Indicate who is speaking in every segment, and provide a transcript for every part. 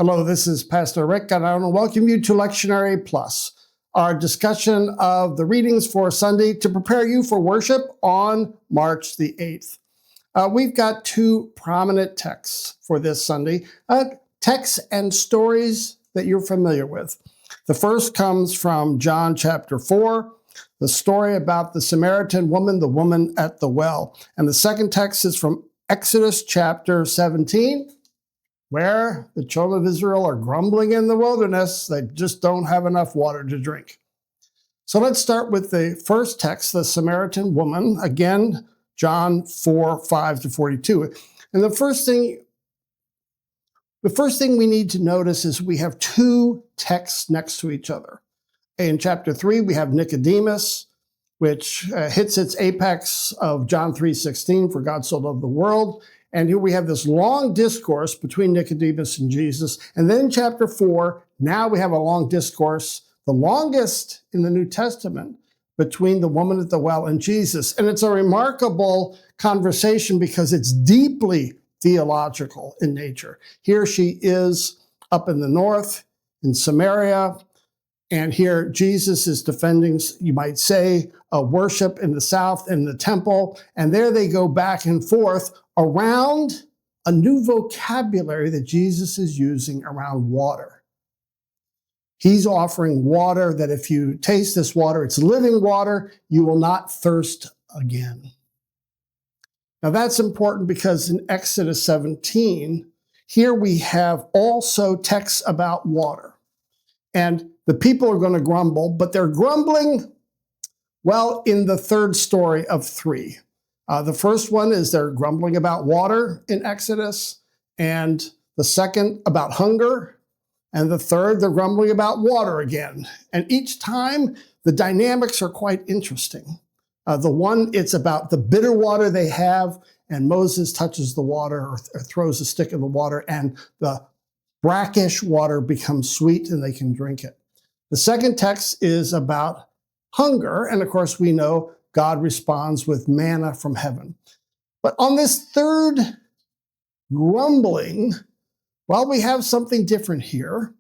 Speaker 1: Hello, this is Pastor Rick, and I want to welcome you to Lectionary Plus, our discussion of the readings for Sunday to prepare you for worship on March the 8th. We've got two prominent texts for this Sunday, texts and stories that you're familiar with. The first comes from John chapter 4, the story about the Samaritan woman, the woman at the well. And the second text is from Exodus chapter 17, where the children of Israel are grumbling in the wilderness. They just don't have enough water to drink. So let's start with the first text, the Samaritan woman. Again, John 4, 5 to 42. And the first thing we need to notice is we have two texts next to each other. In chapter 3, we have Nicodemus, which hits its apex of John 3:16, for God so loved the world. And here we have this long discourse between Nicodemus and Jesus. And then in chapter 4, now we have a long discourse, the longest in the New Testament, between the woman at the well and Jesus. And it's a remarkable conversation because it's deeply theological in nature. Here she is up in the north, in Samaria, and here Jesus is defending, you might say, a worship in the south in the temple. And there they go back and forth around a new vocabulary that Jesus is using around water. He's offering water that if you taste this water, it's living water, you will not thirst again. Now that's important because in Exodus 17, here we have also texts about water. And the people are going to grumble, but they're grumbling, well, in the third story of three. The first one is they're grumbling about water in Exodus, and the second about hunger, and the third, they're grumbling about water again. And each time, the dynamics are quite interesting. The one, it's about the bitter water they have, and Moses touches the water or throws a stick in the water, and the brackish water becomes sweet and they can drink it. The second text is about hunger, and of course we know God responds with manna from heaven. But on this third grumbling, well, we have something different here,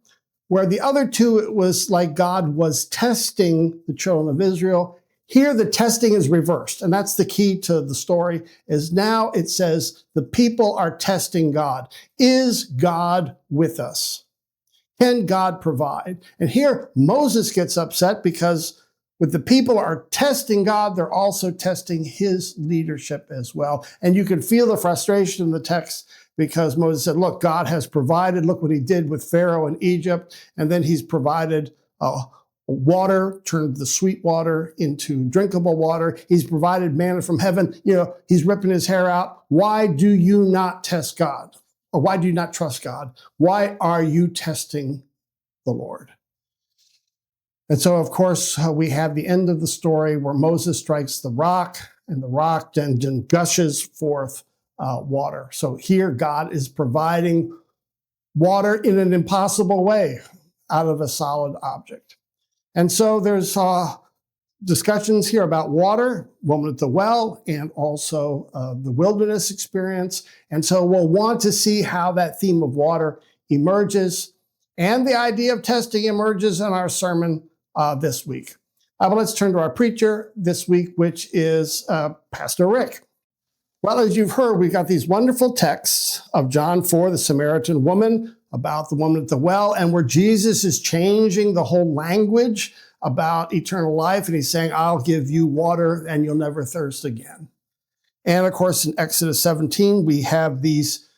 Speaker 1: where the other two, it was like God was testing the children of Israel. Here, the testing is reversed, and that's the key to the story, is now it says the people are testing God. Is God with us? Can God provide? And here, Moses gets upset because when the people are testing God, they're also testing his leadership as well. And you can feel the frustration in the text because Moses said, look, God has provided. Look what he did with Pharaoh in Egypt. And then he's provided water, turned the sweet water into drinkable water. He's provided manna from heaven. You know, he's ripping his hair out. Why do you not test God? Or why do you not trust God? Why are you testing the Lord? And so, of course, we have the end of the story where Moses strikes the rock, and the rock then gushes forth water. So here God is providing water in an impossible way out of a solid object. And so there's discussions here about water, woman at the well, and also the wilderness experience. And so we'll want to see how that theme of water emerges, and the idea of testing emerges in our sermon this week. But let's turn to our preacher this week, which is Pastor Rick. Well, as you've heard, we've got these wonderful texts of John 4, the Samaritan woman, about the woman at the well, and where Jesus is changing the whole language about eternal life, and he's saying, I'll give you water and you'll never thirst again. And of course, in Exodus 17, we have these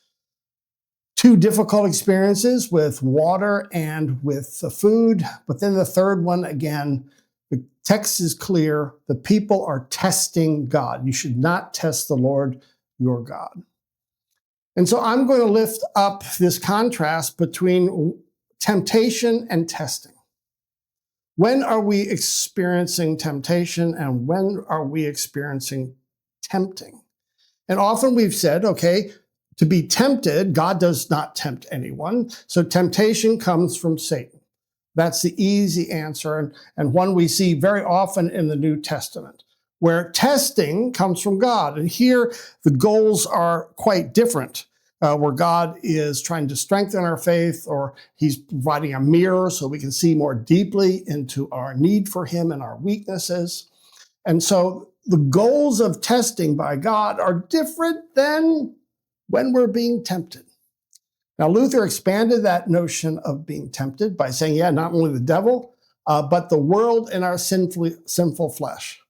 Speaker 1: two difficult experiences with water and with the food. But then the third one, again, the text is clear. The people are testing God. You should not test the Lord your God. And so I'm going to lift up this contrast between temptation and testing. When are we experiencing temptation and when are we experiencing tempting? And often we've said, okay, to be tempted, God does not tempt anyone. So temptation comes from Satan. That's the easy answer, and one we see very often in the New Testament, where testing comes from God. And here the goals are quite different. where God is trying to strengthen our faith, or he's providing a mirror so we can see more deeply into our need for him and our weaknesses. And so the goals of testing by God are different than when we're being tempted. Now, Luther expanded that notion of being tempted by saying, yeah, not only the devil, but the world and our sinful flesh.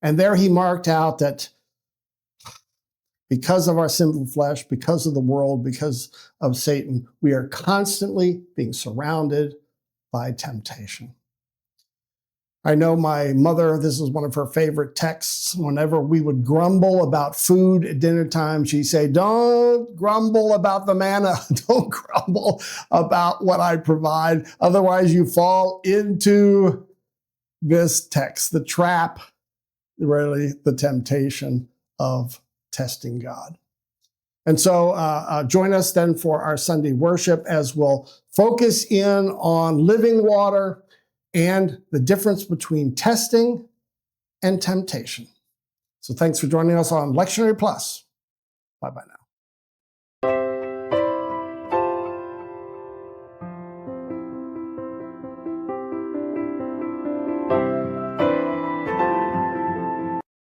Speaker 1: And there he marked out that because of our sinful flesh, because of the world, because of Satan, we are constantly being surrounded by temptation. I know my mother, this is one of her favorite texts. Whenever we would grumble about food at dinner time, she'd say, don't grumble about the manna. Don't grumble about what I provide. Otherwise, you fall into this text, the trap, really the temptation of testing God. And so join us then for our Sunday worship as we'll focus in on living water and the difference between testing and temptation. So thanks for joining us on Lectionary Plus. Bye-bye now.